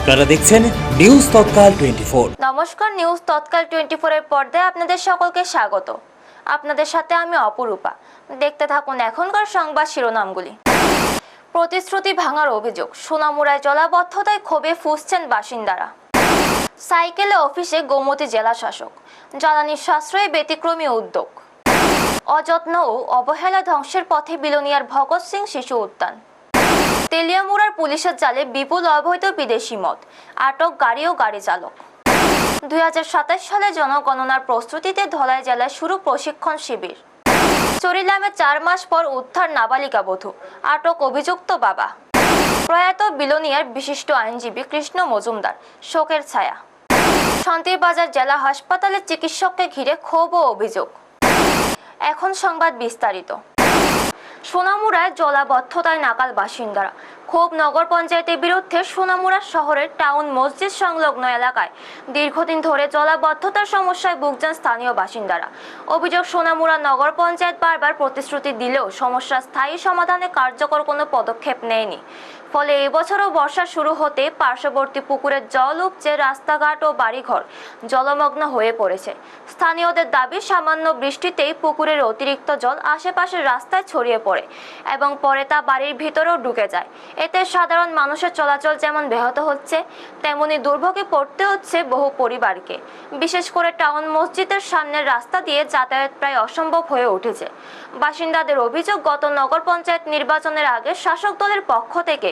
আপনারা দেখছেন নিউজ তৎকাল 24। নমস্কার, নিউজ তৎকাল 24 এর পর্দায় আপনাদের সকলকে স্বাগত। আপনাদের সাথে আমি অপরূপা। দেখতে থাকুন এখনকার সংবাদ শিরোনামগুলি। প্রতিশ্রুতি ভাঙার অভিযোগ, সোনামুড়ায় জলাবদ্ধতায় ক্ষোভে ফুঁসছেন বাসিন্দারা। সাইকেলে অফিসে গোমতী জেলা শাসক, জ্বালানি সাশ্রয়ে ব্যতিক্রমী উদ্যোগ। অযত্ন ও অবহেলা ধ্বংসের পথে বিলোনিয়ার ভগৎ সিং শিশু উদ্যান। তেলিয়ামুড়ার পুলিশের জালে বিপুল অবৈধ বিদেশি মদ, আটক গাড়ি ও গাড়ি চালক। 2027 সালে জনগণনার প্রস্তুতিতে ধলাই জেলায় শুরু প্রশিক্ষণ শিবির। চরিলামে 4 মাস পর উদ্ধার নাবালিকা বধূ, আটক অভিযুক্ত বাবা। প্রয়াত বিলোনিয়ার বিশিষ্ট আইনজীবী কৃষ্ণ মজুমদার, শোকের ছায়া। শান্তিরবাজার জেলা হাসপাতালে চিকিৎসককে ঘিরে ক্ষোভ ও অভিযোগ। এখন সংবাদ বিস্তারিত। সোনামুড়ায় জলাবদ্ধতায় নাকাল বাসিন্দারা। ক্ষোভ নগর পঞ্চায়েতের বিরুদ্ধে। সোনামুড়া শহরের টাউন মসজিদ সংলগ্ন এলাকায় দীর্ঘদিন ধরে জলাবদ্ধতার সমস্যায় ভুগছেন স্থানীয় বাসিন্দারা। অভিযোগ, সোনামুড়া নগর পঞ্চায়েত বারবার প্রতিশ্রুতি দিলেও সমস্যার স্থায়ী সমাধানে কার্যকর কোনো পদক্ষেপ নেয়নি। ফলে এবছরও বর্ষা শুরু হতে পার্শ্ববর্তী পুকুরের জল উপচে রাস্তাঘাট ও বাড়িঘর জলমগ্ন হয়ে পড়েছে। স্থানীয়দের দাবি, সামান্য বৃষ্টিতেই পুকুরের অতিরিক্ত জল আশেপাশের রাস্তায় ছড়িয়ে পড়ে এবং পরে তা বাড়ির ভিতরেও ঢুকে যায়। এতে সাধারণ মানুষের চলাচল যেমন ব্যাহত হচ্ছে, তেমনি দুর্ভোগে পড়তে হচ্ছে বহু পরিবারকে। বিশেষ করে টাউন মসজিদের সামনের রাস্তা দিয়ে যাতায়াত প্রায় অসম্ভব হয়ে উঠেছে। বাসিন্দাদের অভিযোগ, গত নগর পঞ্চায়েত নির্বাচনের আগে শাসক দলের পক্ষ থেকে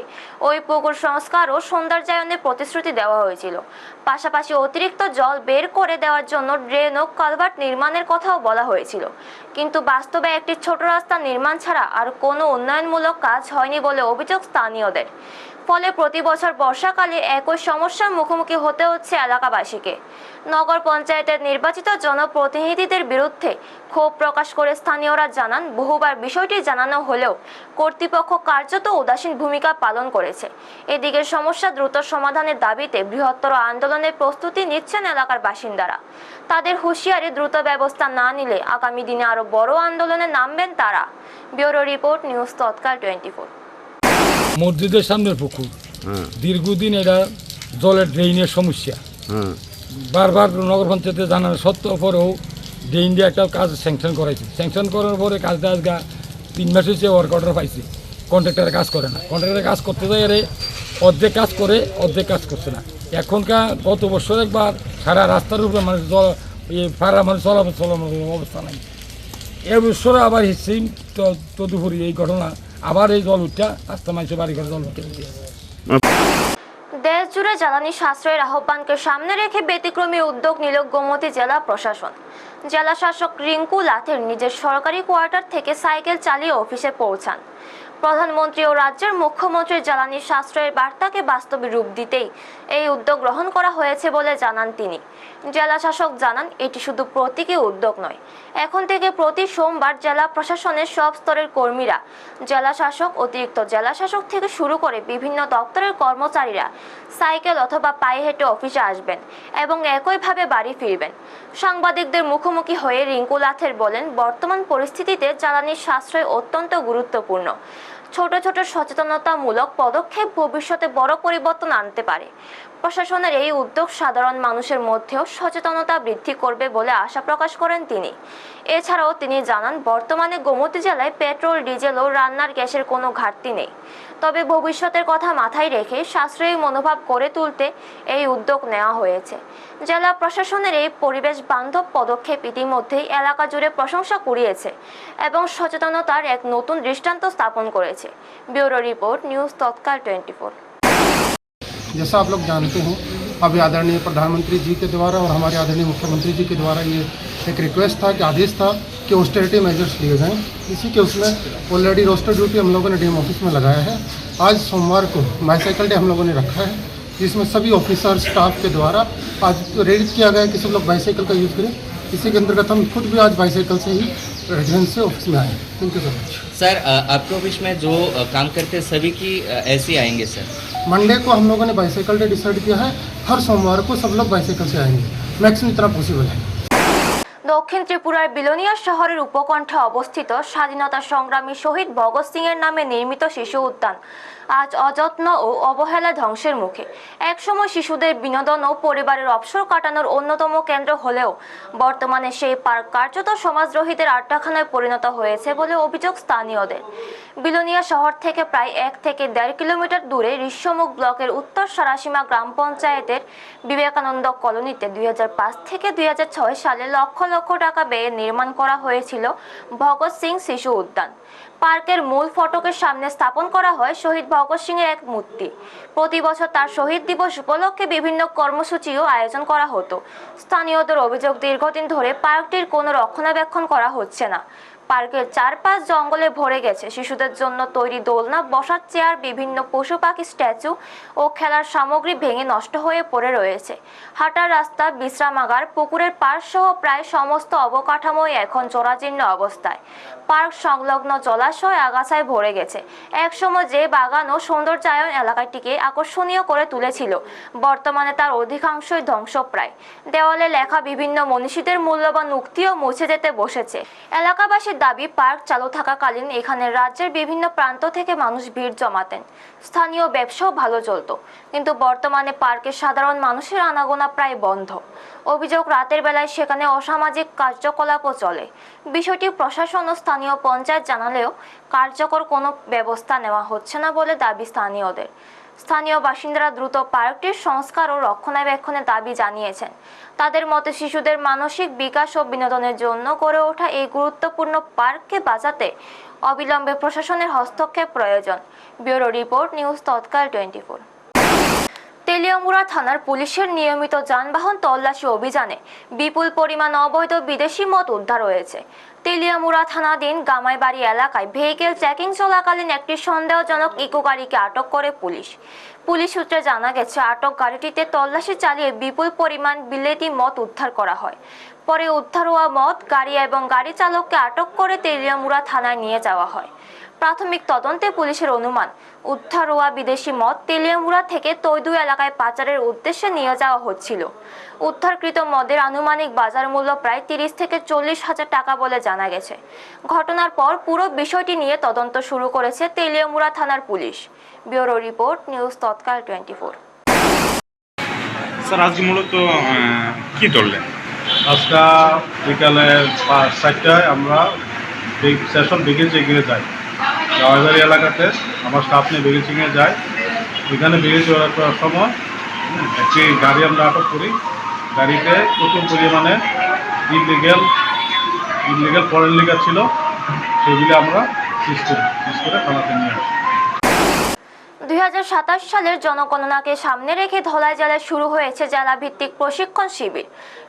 ওই পুকুর সংস্কার ও সৌন্দর্যায়নের প্রতিশ্রুতি দেওয়া হয়েছিল। পাশাপাশি অতিরিক্ত জল বের করে দেওয়ার জন্য ড্রেন ও কালভার্ট নির্মাণের কথাও বলা হয়েছিল। কিন্তু বাস্তবে একটি ছোট রাস্তা নির্মাণ ছাড়া আর কোনো উন্নয়নমূলক কাজ হয়নি বলে অভিযোগ স্থানীয়দের। ফলে প্রতি বছর বর্ষাকালে একই সমস্যার মুখোমুখি হতে হচ্ছে এলাকাবাসীকে। নগর পঞ্চায়েতের নির্বাচিত জনপ্রতিনিধিদের বিরুদ্ধে ক্ষোভ প্রকাশ করে স্থানীয়রা জানান, বহুবার বিষয়টি জানানো হলেও কর্তৃপক্ষ কার্যত উদাসীন ভূমিকা পালন করেছে। এদিকে সমস্যা দ্রুত সমাধানের দাবিতে বৃহত্তর আন্দোলনের প্রস্তুতি নিচ্ছেন এলাকার বাসিন্দারা। তাদের হুঁশিয়ারি, দ্রুত ব্যবস্থা না নিলে আগামী দিনে আরো বড় আন্দোলনে নামবেন তারা। ব্যুরো রিপোর্ট, নিউজ তৎকাল 24। মসজিদের সামনের পুকুর দীর্ঘদিন এটা জলের ড্রেইনের সমস্যা। বারবার নগর পঞ্চায়েতে জানানো সত্ত্বেও পরেও ড্রেইন দিয়ে একটা কাজ স্যাংশন করাইছে। স্যাংশন করার পরে কাজটা আজকে 3 মাস হয়েছে, ওয়ার্ক অর্ডার পাইছে। কন্ট্রাক্টারে কাজ করে না, কন্ট্রাক্টারে কাজ করতে যায় অর্ধেক কাজ করে, অর্ধেক কাজ করছে না। এখনকার গত বছর একবার সারা রাস্তার উপরে মানে জল পাড়া মানে চলাচল অবস্থা নাই। এবছর আবার হিসেবে তদুপরি এই ঘটনা, আবার এই জল উঠা রাস্তা মানুষের বাড়ি ঘরে জল উঠে। দেশ জুড়ে জ্বালানি সাশ্রয়ের আহ্বানকে সামনে রেখে ব্যতিক্রমী উদ্যোগ নিল গোমতী জেলা প্রশাসন। জেলা শাসক রিঙ্কু লাথের নিজের সরকারি কোয়ার্টার থেকে সাইকেল চালিয়ে অফিসে পৌঁছান। প্রধানমন্ত্রী ও রাজ্যের মুখ্যমন্ত্রীর জ্বালানি সাশ্রয়ের বার্তাকে বাস্তবে রূপ দিতেই এই উদ্যোগ গ্রহণ করা হয়েছে বলে জানান তিনি। জেলা শাসক জানান, এটি শুধু প্রতীকী উদ্যোগ নয়, এখন থেকে প্রতি সোমবার জেলা প্রশাসনের সব স্তরের কর্মীরা, জেলা শাসক, অতিরিক্ত জেলা শাসক থেকে শুরু করে বিভিন্ন দপ্তরের কর্মচারীরা সাইকেল অথবা পায়ে হেঁটে অফিসে আসবেন এবং একইভাবে বাড়ি ফিরবেন। সাংবাদিকদের মুখোমুখি হয়ে রিঙ্কু লাথের বলেন, বর্তমান পরিস্থিতিতে জ্বালানির সাশ্রয় অত্যন্ত গুরুত্বপূর্ণ। ছোট ছোট সচেতনতামূলক পদক্ষেপ ভবিষ্যতে বড় পরিবর্তন আনতে পারে। প্রশাসনের এই উদ্যোগ সাধারণ মানুষের মধ্যেও সচেতনতা বৃদ্ধি করবে বলে আশা প্রকাশ করেন তিনি। এছাড়াও তিনি জানান, বর্তমানে গোমতী জেলায় পেট্রোল, ডিজেল ও রান্নার গ্যাসের কোনো ঘাটতি নেই। তবে ভবিষ্যতের কথা মাথায় রেখে সাশ্রয়ী মনোভাব গড়ে তুলতে এই উদ্যোগ নেওয়া হয়েছে। জেলা প্রশাসনের এই পরিবেশ বান্ধব পদক্ষেপ ইতিমধ্যেই এলাকা জুড়ে প্রশংসা কুড়িয়েছে এবং সচেতনতার এক নতুন দৃষ্টান্ত স্থাপন করেছে। ব্যুরো রিপোর্ট, নিউজ তৎকাল 24। जैसा आप लोग जानते हैं, अभी आदरणीय प्रधानमंत्री जी के द्वारा और हमारे आदरणीय मुख्यमंत्री जी के द्वारा ये एक रिक्वेस्ट था, कि आदेश था कि ऑस्टेरिटी मेजर्स लिए जाएं। इसी के उसमें ऑलरेडी रोस्टर ड्यूटी हम लोगों ने डीएम ऑफिस में लगाया है। आज सोमवार को बाईसाइकिल डे हम लोगों ने रखा है, जिसमें सभी ऑफिसर स्टाफ के द्वारा आज प्रेरित किया गया कि सब लोग बाईसाइकिल का यूज़ करें। इसी के अंतर्गत हम खुद भी आज बाईसाइकिल से ही रेजिडेंस से ऑफिस में आए। Thank you so much. Sir, आपके ऑफिस में जो काम करते हैं सभी की ऐसे ही आएंगे सर? मंडे को हम लोगों ने बाईसाइकिल डे डिसाइड किया है, हर सोमवार को सब लोग बाईसाइकिल से आएंगे, मैक्सिमम इतना पॉसिबल है। দক্ষিণ ত্রিপুরার বিলোনিয়া শহরের উপকণ্ঠে অবস্থিত স্বাধীনতা সংগ্রামী শহীদ ভগৎ সিং এর নামে নির্মিত শিশু উদ্যান আজ অযত্ন ও অবহেলা ধ্বংসের মুখে। একসময় শিশুদের বিনোদন ও পরিবারের অবসর কাটানোর অন্যতম কেন্দ্র হলেও বর্তমানে সেই পার্ক কার্যত সমাজদ্রোহীদের আড্ডাখানায় পরিণত হয়েছে বলে অভিযোগ স্থানীয়দের। বিলোনিয়া শহর থেকে প্রায় 1 থেকে 1.5 কিলোমিটার দূরে ঋষ্যমুখ ব্লকের উত্তর সারাসীমা গ্রাম পঞ্চায়েতের বিবেকানন্দ কলোনিতে 2005 থেকে 2006 সালে লক্ষ লক্ষ টাকা ব্যয়ে নির্মাণ করা হয়েছিল ভগৎ সিং শিশু উদ্যান। পার্কের মূল ফটকের সামনে স্থাপন করা হয় শহীদ ভগৎ সিং এর এক মূর্তি। প্রতি বছর তার শহীদ দিবস উপলক্ষে বিভিন্ন কর্মসূচিও আয়োজন করা হতো। স্থানীয়দের অভিযোগ, দীর্ঘদিন ধরে পার্কটির কোনো রক্ষণাবেক্ষণ করা হচ্ছে না। পার্কের চারপাশ জঙ্গলে ভরে গেছে। শিশুদের জন্য তৈরি দোলনা, বসার চেয়ার, বিভিন্ন পশু পাখি স্ট্যাচু ও খেলার সামগ্রী ভেঙে নষ্ট হয়ে পড়ে রয়েছে। হাঁটার রাস্তা, বিশ্রামাগার, পুকুরের পাড় সহ প্রায় সমস্ত অবকাঠামোই এখন জরাজীর্ণ অবস্থায়। পার্ক সংলগ্ন জলাশয় আগাছায় ভরে গেছে। একসময় যে বাগান ও সৌন্দর্যায়ন এলাকাটিকে আকর্ষণীয় করে তুলেছিল, বর্তমানে তার অধিকাংশই ধ্বংসপ্রায়। দেওয়ালে লেখা বিভিন্ন মনীষীদের মূল্যবান উক্তিও মুছে যেতে বসেছে। এলাকাবাসী দাবি, পার্ক চালু থাকাকালীন এখানে রাজ্যের বিভিন্ন প্রান্ত থেকে মানুষ ভিড় জমাতেন। স্থানীয় ব্যবসাও ভালো চলত, কিন্তু বর্তমানে পার্কে সাধারণ মানুষের আনাগোনা প্রায় বন্ধ। অভিযোগ, রাতের বেলায় সেখানে অসামাজিক কার্যকলাপও চলে। বিষয়টি প্রশাসন ও স্থানীয় পঞ্চায়েত জানালেও কার্যকর কোনো ব্যবস্থা নেওয়া হচ্ছে না বলে দাবি স্থানীয়দের। স্থানীয় বাসিন্দারা দ্রুত পার্কটির সংস্কার ও রক্ষণাবেক্ষণের দাবি জানিয়েছেন। তাদের মতে, শিশুদের মানসিক বিকাশ ও বিনোদনের জন্য গড়ে ওঠা এই গুরুত্বপূর্ণ পার্ককে বাঁচাতে অবিলম্বে প্রশাসনের হস্তক্ষেপ প্রয়োজন। ব্যুরো রিপোর্ট, নিউজ তৎকাল 24। তেলিয়ামুড়া থানার পুলিশের নিয়মিত যানবাহন তল্লাশি অভিযানে বিপুল পরিমাণ অবৈধ বিদেশি মদ উদ্ধার হয়েছে। তেলিয়ামুড়া থানাধীন গামাইবাড়ি এলাকায় ভেহিকেল চেকিং চলাকালীন একটি সন্দেহজনক ইকো গাড়িকে আটক করে পুলিশ। পুলিশ সূত্রে জানা গেছে, আটক গাড়িটিতে তল্লাশি চালিয়ে বিপুল পরিমাণ বিলেতি মদ উদ্ধার করা হয়। পরে উদ্ধার হওয়া মদ, গাড়ি এবং গাড়ি চালককে আটক করে তেলিয়ামুড়া থানায় নিয়ে যাওয়া হয়। প্রাথমিক তদন্তে পুলিশের অনুমান, উদ্ধার হওয়া বিদেশি মদ তেলিয়ামুড়া থেকে তৈদু এলাকায় পাচারের উদ্দেশ্যে নিয়ে যাওয়া হচ্ছিল। উদ্ধারকৃত মদের আনুমানিক বাজার মূল্য প্রায় 30 থেকে 40 হাজার টাকা বলে জানা গেছে। ঘটনার পর পুরো বিষয়টি নিয়ে তদন্ত শুরু করেছে তেলিয়ামুড়া থানার পুলিশ। ব্যুরো রিপোর্ট, নিউজ তৎকাল 24। স্যার, আজকে মূলত কি ধরলেন? আজকে বিকালে 5-4টায় আমরা সেশন বিগিল চেকিংয়ে যাই। গামাইবাড়ি এলাকাতে আমার স্টাফ নিয়ে বিগিল চেকিংয়ে যাই। এখানে বিগিল চেকিং করার সময় একটি গাড়ি আমরা আটক করি। গাড়িতে প্রচুর পরিমাণে ইলিগেল ফরেন লিগার ছিল, সেগুলি আমরা সিজ করে থানাতে নিয়ে আসি। 2027 সালের জনগণনাকে সামনে রেখে ধলাই জেলায় শুরু হয়েছে জেলা ভিত্তিক প্রশিক্ষণ শিবির।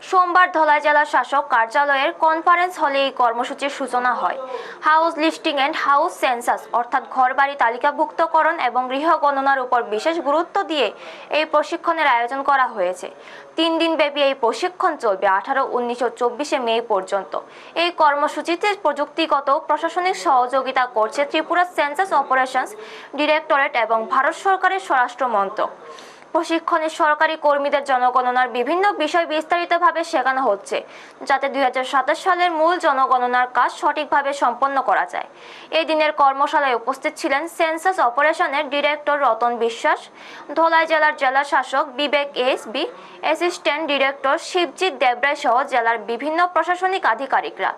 সোমবার ধলাই জেলা শাসক কার্যালয়ের কনফারেন্স হলে এই কর্মসূচির সূচনা হয়। House listing and house census অর্থাৎ ঘরবাড়ি তালিকাভুক্তকরণ এবং গৃহ গণনার উপর বিশেষ গুরুত্ব দিয়ে এই প্রশিক্ষণের আয়োজন করা হয়েছে। 3 দিন ব্যাপী এই প্রশিক্ষণ চলবে 18, 19 ও 24 মে পর্যন্ত। এই কর্মসূচিতে প্রযুক্তিগত প্রশাসনিক সহযোগিতা করছে ত্রিপুরা সেন্সাস অপারেশনস ডিরেক্টরেট এবং ভারত সরকারের স্বরাষ্ট্র মন্ত্রক। প্রশিক্ষণে সরকারি কর্মীদের জনগণনার বিভিন্ন বিষয় বিস্তারিতভাবে শেখানো হচ্ছে, যাতে 2027 সালের মূল জনগণনার কাজ সঠিকভাবে সম্পন্ন করা যায়। এই দিনের কর্মশালায় উপস্থিত ছিলেন সেন্সাস অপারেশনের ডিরেক্টর রতন বিশ্বাস, ধলাই জেলার জেলা শাসক বিবেক এসবি, অ্যাসিস্ট্যান্ট ডিরেক্টর শিবজিৎ দেবরায় সহ জেলার বিভিন্ন প্রশাসনিক আধিকারিকরা।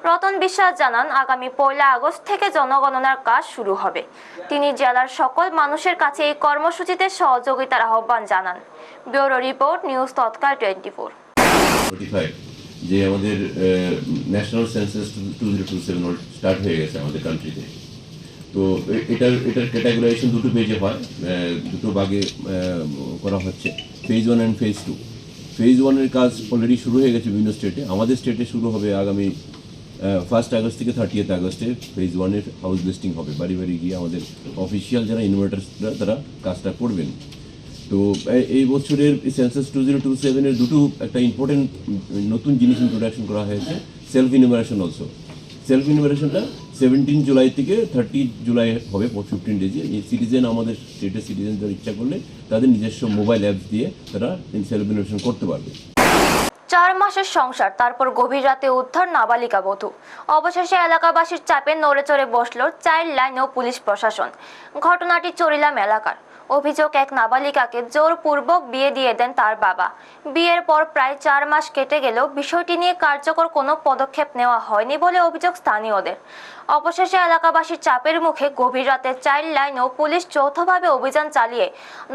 রতন বিশ্বাস জানান, আগামী 1 আগস্ট থেকে জনগণনার কাজ শুরু হবে। তিনি জেলার সকল মানুষের কাছে এই কর্মসূচিতে সহযোগিতার আহ্বান জানান। ব্যুরো রিপোর্ট, নিউজ তৎকাল 24। যে আমাদের ন্যাশনাল সেন্সাস 2027 স্টার্ট হয়ে গেছে আমাদের কান্ট্রিতে। তো এটার ক্যাটাগরাইজেশন দুটো পেজে হয়, দুটো ভাগে করা হচ্ছে, ফেজ 1 অ্যান্ড ফেজ 2। ফেজ 1-এর কাজ অলরেডি শুরু হয়ে গেছে বিভিন্ন স্টেটে। আমাদের স্টেটে শুরু হবে আগামী 1 আগস্ট থেকে 30 আগস্টে। ফেজ 1-এর হাউস লিস্টিং হবে, বাড়ি বাড়ি গিয়ে আমাদের অফিসিয়াল যারা ইনভার্টার্সরা তারা কাজটা করবেন। তো এই বছরের সেন্সাস 2027-এর দুটো একটা ইম্পর্টেন্ট নতুন জিনিস ইন্ট্রোডাকশন করা হয়েছে, সেলফ ইনুমারেশন অলসো। সেলফ ইনুমারেশনটা 17 জুলাই থেকে 30 জুলাই হবে, 15 ডেজে। সিটিজেন, আমাদের স্টেটের সিটিজেন যারা ইচ্ছা করলে তাদের নিজস্ব মোবাইল অ্যাপস দিয়ে তারা সেলফ ইনুমারেশন করতে পারবে। 4 মাসের সংসার, তারপর গভীর রাতে উদ্ধার নাবালিকা বধূ। অবশেষে এলাকাবাসীর চাপে নড়ে চড়ে বসল চাইল্ড লাইন ও পুলিশ প্রশাসন। ঘটনাটি চরিলাম এলাকার। অভিযোগ, এক নাবালিকাকে জোরপূর্বক বিয়ে দিয়ে দেন তার বাবা। বিয়ের পর প্রায় 4 মাস কেটে গেলেও বিষয়টি নিয়ে কার্যকর কোনো পদক্ষেপ নেওয়া হয়নি বলে অভিযোগ স্থানীয়দের। অবশেষে এলাকাবাসীর চাপের মুখে গভীর রাতে চাইল্ড লাইন ও পুলিশ যৌথভাবে অভিযান চালিয়ে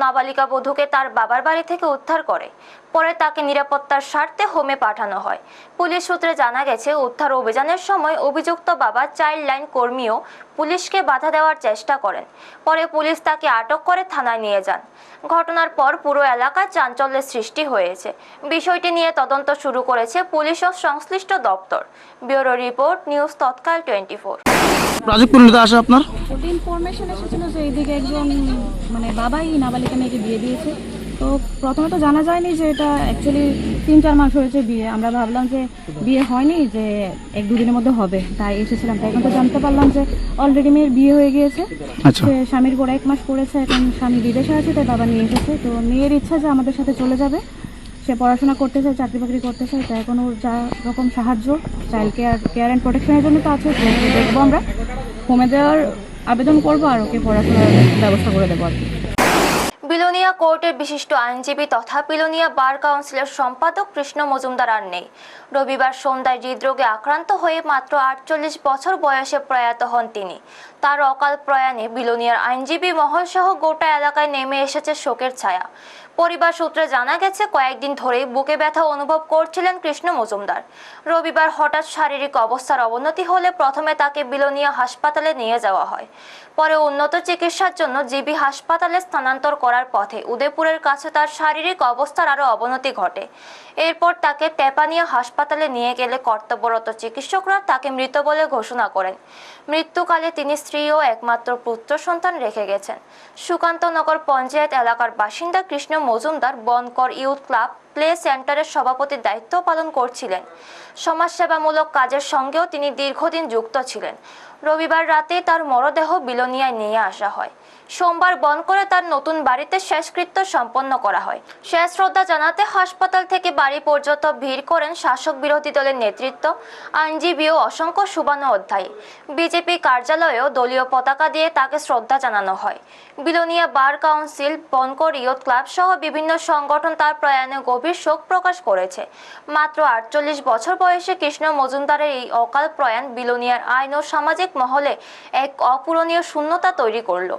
নাবালিকা বধূকে তার বাবার বাড়ি থেকে উদ্ধার করে। পরে তাকে নিরাপত্তার স্বার্থে হোমে পাঠানো হয়। পুলিশ সূত্রে জানা গেছে, উদ্ধার অভিযানের সময় অভিযুক্ত বাবা চাইল্ড লাইন কর্মীও পুলিশকে বাধা দেওয়ার চেষ্টা করেন। পরে পুলিশ তাকে আটক করে থানায় নিয়ে যান। ঘটনার পর পুরো এলাকায় চাঞ্চল্যের সৃষ্টি হয়েছে। বিষয়টি নিয়ে তদন্ত শুরু করেছে পুলিশ ও সংশ্লিষ্ট দপ্তর। ব্যুরো রিপোর্ট, নিউজ তৎকাল 24। প্রজেক্ট পরিণত আসে আপনার ওটা ইনফরমেশন এসেছিল যে এইদিকে একজন বাবাই নাবালিকা মেয়েকে বিয়ে দিয়েছে। তো প্রথমে তো জানা যায়নি যে এটা অ্যাকচুয়ালি 3-4 মাস হয়েছে বিয়ে। আমরা ভাবলাম যে বিয়ে হয়নি, যে 1-2 দিনের মধ্যে হবে, তাই এসেছিলাম। তাই এখন তো জানতে পারলাম যে অলরেডি মেয়ের বিয়ে হয়ে গিয়েছে। সে স্বামীর পরে 1 মাস করেছে, এখন স্বামী বিদেশে আছে, তাই বাবা নিয়ে এসেছে। তো মেয়ের ইচ্ছা যে আমাদের সাথে চলে যাবে, সে পড়াশোনা করতে চায়, চাকরি বাকরি করতে চায়। তো এখন ওর যা রকম সাহায্য চাইল্ড কেয়ার অ্যান্ড প্রোটেকশনের জন্য তো আছে, দেখবো আমরা হোমে দেওয়ার আবেদন করবো আর ওকে পড়াশোনার ব্যবস্থা করে দেবো আর কি। বিলোনিয়া কোর্টের বিশিষ্ট আইনজীবী তথা বিলোনিয়া বার কাউন্সিলের সম্পাদক কৃষ্ণ মজুমদার আর নেই। রবিবার সন্ধ্যায় হৃদরোগে আক্রান্ত হয়ে মাত্র 48 বছর বয়সে প্রয়াত হন তিনি। তার অকাল প্রয়াণে বিলোনিয়ার আইনজীবী মহল সহ গোটা এলাকায় নেমে এসেছে শোকের ছায়া। পরিবার সূত্রে জানা গেছে, কয়েকদিন ধরেই বুকে ব্যথা অনুভব করছিলেন কৃষ্ণ মজুমদার। রবিবার হঠাৎ শারীরিক অবস্থার অবনতি হলে প্রথমে তাকে বিলোনিয়া হাসপাতালে নিয়ে যাওয়া হয়। পরে উন্নত চিকিৎসার জন্য জিবি হাসপাতালে স্থানান্তর করার পথে উদয়পুরের কাছে তার শারীরিক অবস্থার আরও অবনতি ঘটে। এরপর তাকে তেপানিয়া হাসপাতালে নিয়ে গেলে কর্তব্যরত চিকিৎসকরা তাকে মৃত বলে ঘোষণা করেন। মৃত্যুকালে তিনি স্ত্রী ও একমাত্র পুত্র সন্তান রেখে গেছেন। সুকান্তনগর পঞ্চায়েত এলাকার বাসিন্দা Krishna Majumdar Bonkar youth club play সেন্টারের সভাপতির দায়িত্ব পালন করছিলেন। সমাজসেবামূলক কাজের সঙ্গেও তিনি দীর্ঘদিন যুক্ত ছিলেন। রবিবার রাতে তার মরদেহ বিলোনিয়ায় নিয়ে আসা হয়। সোমবার বনকরে তার নতুন বাড়িতে শেষকৃত্য সম্পন্ন করা হয়। শেষ শ্রদ্ধা জানাতে হাসপাতাল থেকে বাড়ি পর্যন্ত ভিড় করেন শাসক বিরোধী দলের নেতৃত্ব, আইনজীবী ও অসংখ্য শুভানু অধ্যায়ী। বিজেপি কার্যালয়েও দলীয় পতাকা দিয়ে তাকে শ্রদ্ধা জানানো হয়। Belonia bar council, Bonkar youth club সহ বিভিন্ন সংগঠন তার প্রয়াণে গভীর শোক প্রকাশ করেছে। মাত্র 48 বছর বয়সে কৃষ্ণ মজুমদারের এই অকাল প্রয়াণ বিলোনিয়ার আইন ও সামাজিক মহলে এক অপূরণীয় শূন্যতা তৈরি করল।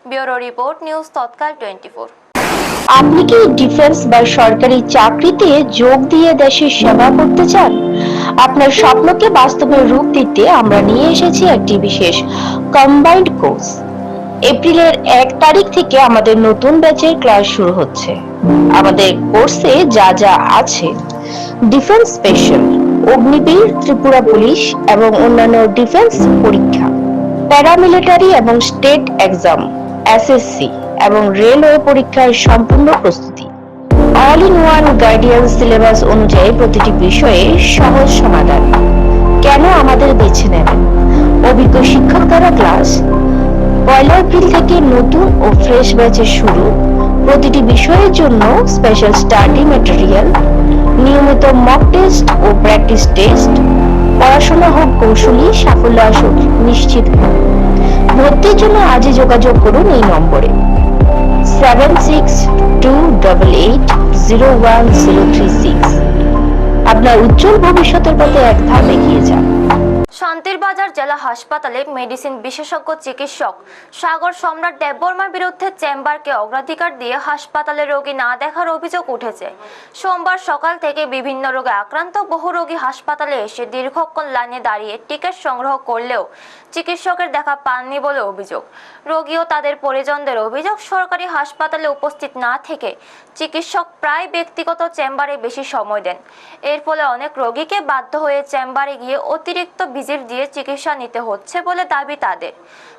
ব্যুরো রিপোর্ট, নিউজ তৎকাল 24। আপনি কি ডিফেন্স বা সরকারি চাকরিতে যোগ দিয়ে দেশের সেবা করতে চান? আপনার স্বপ্নকে বাস্তবে রূপ দিতে আমরা নিয়ে এসেছি একটি বিশেষ কম্বাইন্ড কোর্স। এপ্রিলের 1 তারিখ থেকে আমাদের নতুন ব্যাচের ক্লাস শুরু হচ্ছে। আমাদের কোর্সে যা যা আছে: defence special, Agniveer, Tripura police এবং অন্যান্য ডিফেন্স পরীক্ষা, প্যারামিলিটারি এবং স্টেট এক্সাম, এসএসসি এবং রেলওয়ে পরীক্ষার সম্পূর্ণ প্রস্তুতি। All in one guidance syllabus অনুযায়ী প্রতিটি বিষয়ে সহজ সমাধান। কেন আমাদের বেছে নেবেন? অভিজ্ঞ শিক্ষক দ্বারা ক্লাস। 1 এপ্রিল থেকে নতুন ও ফ্রেশ ব্যাচের শুরু। প্রতিটি বিষয়ের জন্য স্পেশাল স্টাডি ম্যাটেরিয়াল, নিয়মিত মক টেস্ট ও প্র্যাকটিস টেস্ট। পড়াশোনা হোক কৌশলী, সাফল্য আসুক নিশ্চিত। ভর্তির জন্য আজই যোগাযোগ করুন এই নম্বরে 7628801036। আপনার উজ্জ্বল ভবিষ্যতের পথে এক ধাপ এগিয়ে যান। শান্তির বাজার জেলা হাসপাতালে মেডিসিন বিশেষজ্ঞ চিকিৎসক সাগর সম্রাট দেববর্মার বিরুদ্ধে চেম্বারকে অগ্রাধিকার দিয়ে হাসপাতালে রোগী না দেখার অভিযোগ উঠেছে। সোমবার সকাল থেকে বিভিন্ন রোগে আক্রান্ত বহু রোগী হাসপাতালে এসে দীর্ঘক্ষণ লাইনে দাঁড়িয়ে টিকিট সংগ্রহ করলেও চিকিৎসকের দেখা পাননি বলে অভিযোগ। রোগী ও তাদের পরিজনদের অভিযোগ, সরকারি হাসপাতালে উপস্থিত না থেকে চিকিৎসক প্রায় ব্যক্তিগত চেম্বারে বেশি সময় দেন। এর ফলে অনেক রোগীকে বাধ্য হয়ে চেম্বারে গিয়ে অতিরিক্ত ভিজিট দিয়ে চিকিৎসা নিতে হচ্ছে বলে দাবি তাদের।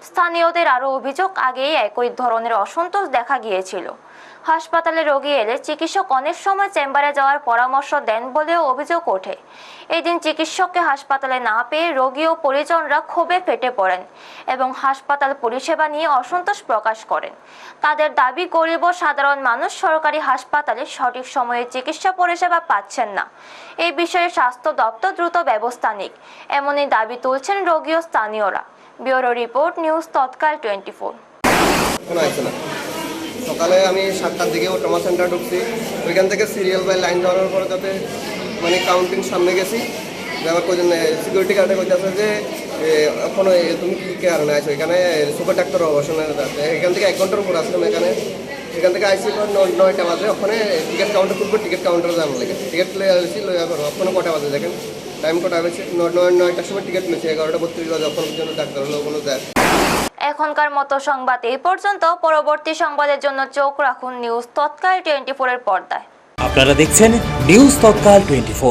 স্থানীয়দের আরও অভিযোগ, আগেই একই ধরনের অসন্তোষ দেখা গিয়েছিল। হাসপাতালে রোগী এলে চিকিৎসক অনেক সময় চেম্বারে যাওয়ার পরামর্শ দেন বলেও অভিযোগ ওঠে। এদিন চিকিৎসককে হাসপাতালে না পেয়ে রোগী ও পরিজনরা ক্ষোভে ফেটে পড়েন এবং হাসপাতাল পরিষেবা নিয়ে অসন্তোষ প্রকাশ করেন। তাদের দাবি, গরিব ও সাধারণ মানুষ সরকারি হাসপাতালে সঠিক সময়ে চিকিৎসা পরিষেবা পাচ্ছেন না। এই বিষয়ে স্বাস্থ্য দপ্তর দ্রুত ব্যবস্থা নিক, এমনই দাবি তুলছেন রোগী ও স্থানীয়রা। ব্যুরো রিপোর্ট, নিউজ তৎকাল 24। সকালে আমি 7টার দিকে ট্রমা সেন্টার ঢুকছি, ওইখান থেকে সিরিয়াল বাই লাইন ধরার পরে যাতে মানে কাউন্টিং সামনে গেছি, আমার কজন সিকিউরিটি গার্ডে কইতেছে যে এখনো তুমি কী কারণে আছো এখানে, সুপার ডাক্তার অবসরের এখান থেকে 1 ঘন্টার উপর আসলাম এখানে। এখান থেকে আইসি 9টা বাজে, ওখানে টিকিট কাউন্টার খুলবো, টিকিট কাউন্টারে যাবো লাগে টিকিট লয়ে আসছি, লইয়া করো ওখানে কটা বাজে দেখেন, টাইম কটা হয়েছে 9টার সময় টিকিট নিয়েছি, 11:32 বাজে, ওখানে পর্যন্ত ডাক্তার হলো কোনো যায়। এখনকার মতো সংবাদ এই পর্যন্ত। পরবর্তী সংবাদের জন্য চোখ রাখুন নিউজ তৎকাল 24 এর পর্দায়। আপনারা দেখছেন নিউজ তৎকাল 24।